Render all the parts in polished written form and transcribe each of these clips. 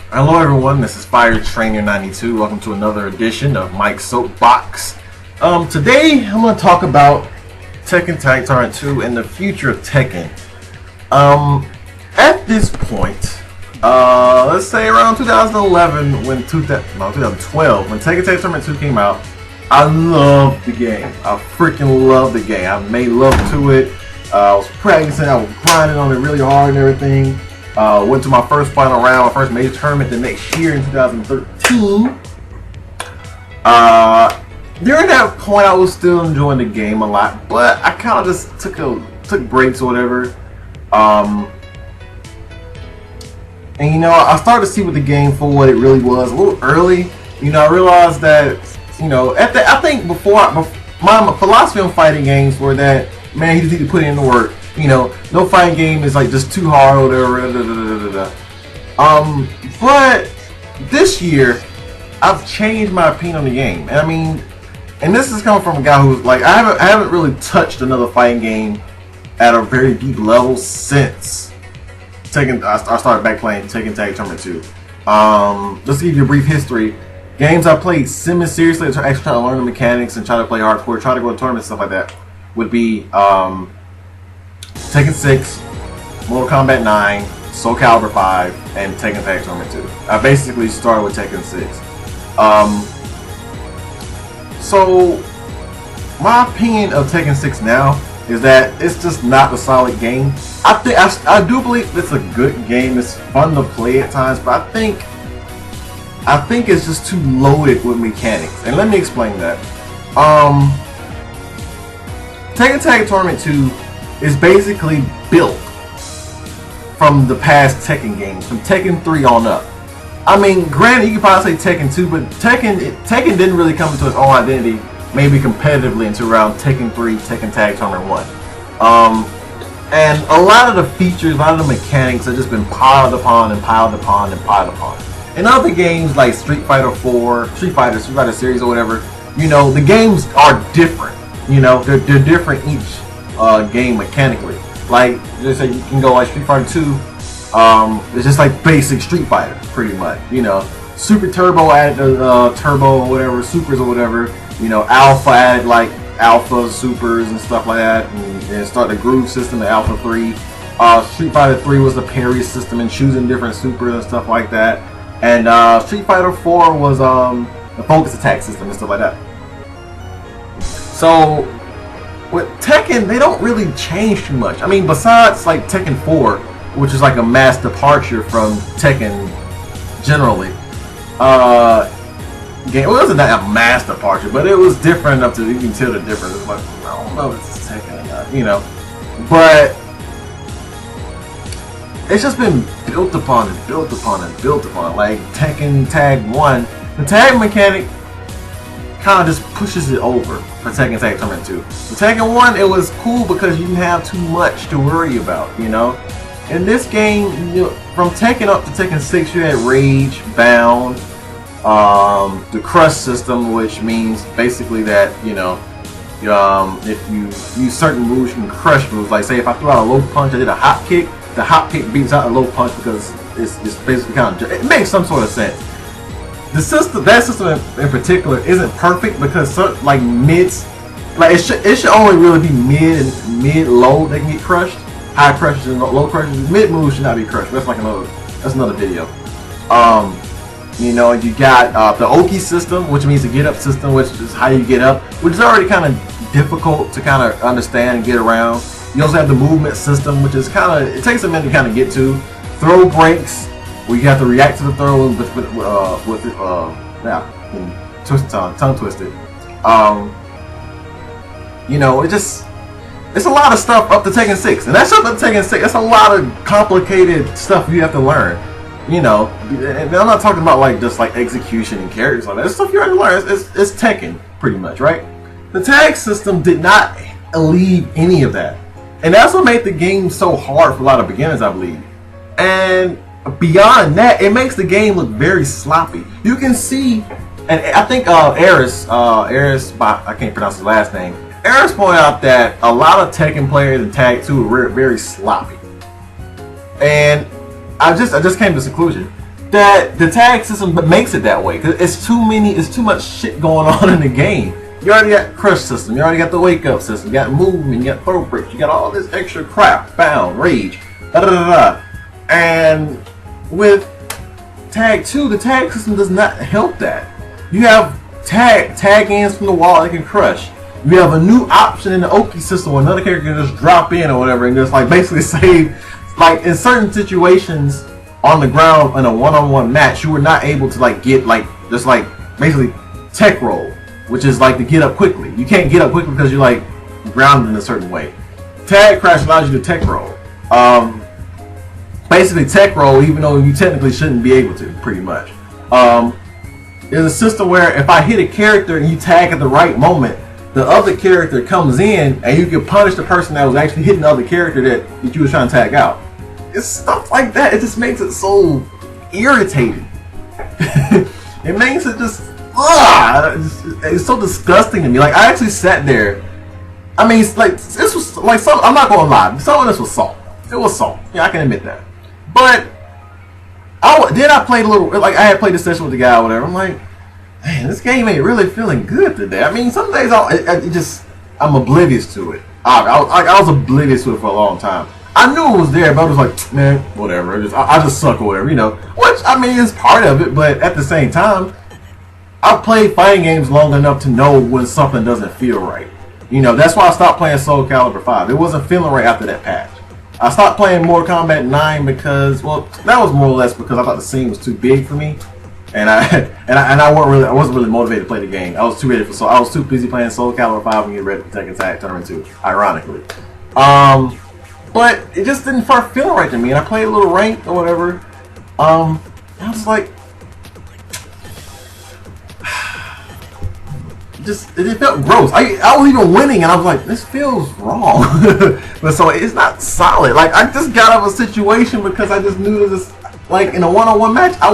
Hello everyone, this is Fire Trainer 92. Welcome to another edition of Mike's Soapbox. Today I'm going to talk about Tekken Tag Tournament 2 and the future of Tekken. At this point, let's say around 2011, 2012, when Tekken Tag Tournament 2 came out, I loved the game. I freaking loved the game. I made love to it. I was practicing, I was grinding on it really hard and everything. Went to my first final round, my first major tournament the next year in 2013. During that point, I was still enjoying the game a lot, but I kind of just took breaks or whatever. And you know, I started to see what the game for what it really was a little early. You know, I realized that, you know, I think before my philosophy on fighting games were that, man, you just need to put in the work. You know, no fighting game is like just too hard or whatever. But this year, I've changed my opinion on the game. And I mean, and this is coming from a guy who's like, I haven't really touched another fighting game at a very deep level since I started back playing Tekken Tag Tournament 2. Just to give you a brief history, games I played semi-seriously, actually trying to learn the mechanics and try to play hardcore, try to go to tournaments, stuff like that, would be Tekken 6, Mortal Kombat 9, Soul Calibur 5, and Tekken Tag Tournament 2. I basically started with Tekken 6. So, my opinion of Tekken 6 now is that it's just not a solid game. I do believe it's a good game. It's fun to play at times, but I think it's just too loaded with mechanics. And let me explain that. Tekken Tag Tournament 2 is basically built from the past Tekken games, from Tekken 3 on up. I mean, granted, you could probably say Tekken 2, but Tekken didn't really come into its own identity, maybe competitively, until around Tekken 3, Tekken Tag Tournament 1. And a lot of the features, a lot of the mechanics have just been piled upon and piled upon and piled upon. In other games like Street Fighter 4, Street Fighter series or whatever, you know, the games are different. You know, they're different each game mechanically. Like, just say you can go like Street Fighter 2. It's just like basic Street Fighter, pretty much. You know, Super Turbo added Turbo or whatever, Supers or whatever. You know, Alpha added like Alpha Supers and stuff like that, and start the Groove system at Alpha 3. Street Fighter 3 was the parry system and choosing different supers and stuff like that. And Street Fighter 4 was the focus attack system and stuff like that. So with Tekken, they don't really change too much. I mean, besides like Tekken 4, which is like a mass departure from Tekken generally. It wasn't that a mass departure, but it was different enough to you can tell the difference. It's like, I don't know if it's Tekken or not, you know. But it's just been built upon and built upon and built upon. Like Tekken Tag 1, the tag mechanic kind of just pushes it over for Tekken Tag Tournament 2. For Tekken 1, it was cool because you didn't have too much to worry about, you know. In this game, you know, from Tekken up to Tekken 6, you had Rage, Bound, the Crush system, which means basically that, you know, if you use certain moves, you can crush moves. Like, say if I threw out a low punch, I did a hop kick, the hop kick beats out a low punch because it's basically kind of, it makes some sort of sense. That system in particular isn't perfect because certain, like mids, like it should only really be mid low that can get crushed. High crushes and low crushes. Mid moves should not be crushed. That's another video. You know, you got the Oki system, which means the get up system, which is how you get up, which is already kind of difficult to kind of understand and get around. You also have the movement system, which is kind of, it takes a minute to kind of get to. Throw breaks, where you have to react to the throw with tongue twisted. You know, it's a lot of stuff up to Tekken 6, and that's up to Tekken 6. That's a lot of complicated stuff you have to learn. You know, and I'm not talking about like just like execution and characters like that. It's stuff you have to learn. It's Tekken, pretty much, right? The tag system did not alleviate any of that, and that's what made the game so hard for a lot of beginners, I believe. And beyond that, it makes the game look very sloppy. You can see, and I think Aris, I can't pronounce his last name. Aris pointed out that a lot of Tekken players in Tag 2 were very sloppy, and I just came to the conclusion. that the tag system makes it that way, because it's too much shit going on in the game. You already got crush system, you already got the wake up system, you got movement, you got throw bricks, you got all this extra crap, bound, rage, da da da da. And with tag 2, the tag system does not help that. You have tag ends from the wall that can crush. You have a new option in the Oki system where another character can just drop in or whatever and just like basically save. Like in certain situations on the ground in a one-on-one match, you were not able to like get like just like basically tech roll, which is like to get up quickly. You can't get up quickly because you're like grounded in a certain way. Tag crash allows you to tech roll. Basically tech roll, even though you technically shouldn't be able to, pretty much. There's a system where if I hit a character and you tag at the right moment, the other character comes in and you can punish the person that was actually hitting the other character that you was trying to tag out. It's stuff like that. It just makes it so irritating. It makes it just, it's so disgusting to me. Like, I actually sat there. I mean, it's like, this was like some, I'm not gonna lie, some of this was salt. It was salt. Yeah, I can admit that. But I played a little, like I had played a session with the guy or whatever. I'm like, man, this game ain't really feeling good today. I mean, some days I'm oblivious to it. I was oblivious to it for a long time. I knew it was there, but I was like, man, whatever. I just suck or whatever, you know. Which, I mean, is part of it, but at the same time, I've played fighting games long enough to know when something doesn't feel right. You know, that's why I stopped playing Soul Calibur 5. It wasn't feeling right after that patch. I stopped playing Mortal Kombat 9 because, well, that was more or less because I thought the scene was too big for me, and I wasn't really motivated to play the game. I was too busy playing Soul Calibur 5 and get ready for Tekken Tag Tournament 2. Ironically, but it just didn't start feeling right to me, and I played a little ranked or whatever. I was like, it felt gross. I was even winning, and I was like, this feels wrong. But so it's not solid. Like, I just got out of a situation because I just knew this. Like in a one-on-one match, I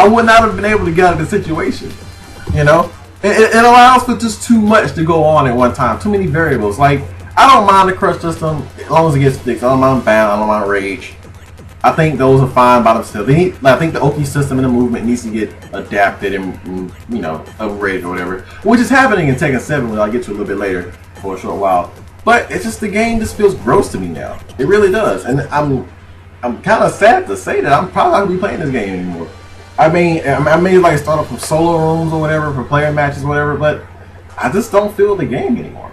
would not have been able to get out of the situation. You know, it allows for just too much to go on at one time. Too many variables. Like, I don't mind the crush system as long as it gets fixed. I don't mind bound. I don't mind rage. I think those are fine by themselves. I think the Oki system and the movement needs to get adapted and, you know, upgraded or whatever, which is happening in Tekken 7, which I'll get to a little bit later for a short while. But it's just, the game just feels gross to me now. It really does, and I'm kind of sad to say that I'm probably not gonna be playing this game anymore. I may like start up from solo rooms or whatever for player matches or whatever, but I just don't feel the game anymore.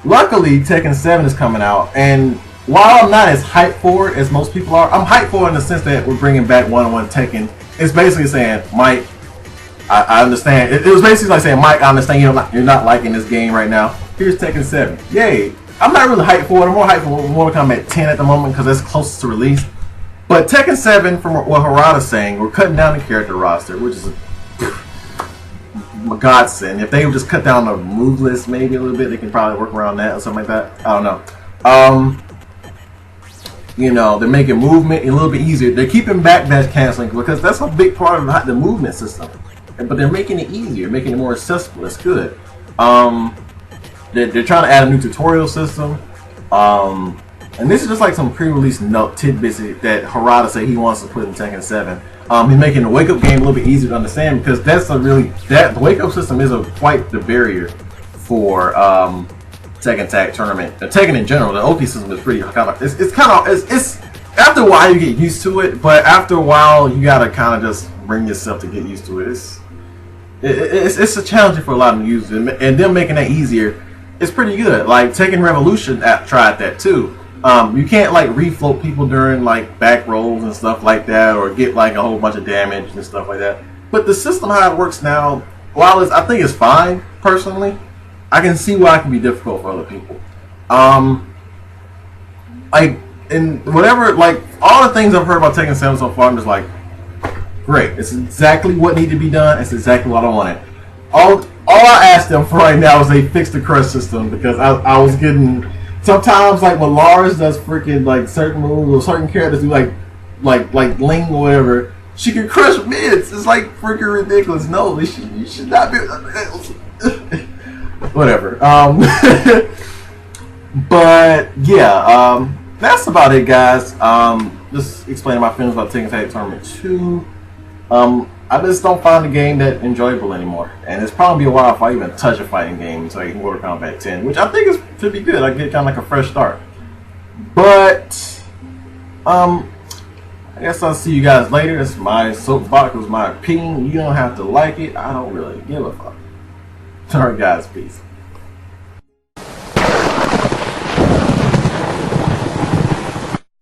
Luckily, Tekken 7 is coming out, and while I'm not as hyped for it as most people are, I'm hyped for it in the sense that we're bringing back one-on-one Tekken. It's basically saying, Mike, I understand. It was basically like saying, Mike, I understand you're not liking this game right now. Here's Tekken 7. Yay. I'm not really hyped for it. I'm more hyped for Mortal Kombat 10 at the moment because that's closest to release. But Tekken 7, from what Harada's saying, we're cutting down the character roster, which is a godsend. If they would just cut down the move list maybe a little bit, they can probably work around that or something like that. I don't know. You know, they're making movement a little bit easier. They're keeping back dash canceling because that's a big part of the movement system. But they're making it easier, making it more accessible. That's good. They're trying to add a new tutorial system. And this is just like some pre-release tidbits that Harada said he wants to put in Tekken 7. He's making the wake-up game a little bit easier to understand because the wake-up system is quite the barrier for Tekken Tag Tournament. Tekken in general, the Oki system is pretty kind of. It's after a while you get used to it, but after a while you gotta kind of just bring yourself to get used to it. It's a challenge for a lot of users, and them making that easier is pretty good. Like Tekken Revolution tried that too. You can't like refloat people during like back rolls and stuff like that, or get like a whole bunch of damage and stuff like that. But the system how it works now, while I think it's fine personally, I can see why it can be difficult for other people. Like in whatever, like all the things I've heard about Tekken 7 so far, I'm just like, great. It's exactly what needed to be done. It's exactly what I wanted. All I asked them for right now is they fix the crush system because I was getting. Sometimes, like when Lars does freaking like certain moves or certain characters do like Ling or whatever, she can crush mids. It's like freaking ridiculous. No, you should not be. Whatever. But yeah, that's about it, guys. Just explaining my feelings about Tekken Tag Tournament 2. I just don't find the game that enjoyable anymore, and it's probably be a while if I even touch a fighting game until I get Mortal Kombat 10, which I think is should be good. I get kind of like a fresh start. But I guess I'll see you guys later. It's my soapbox. It was my opinion. You don't have to like it. I don't really give a fuck. Alright, guys, peace.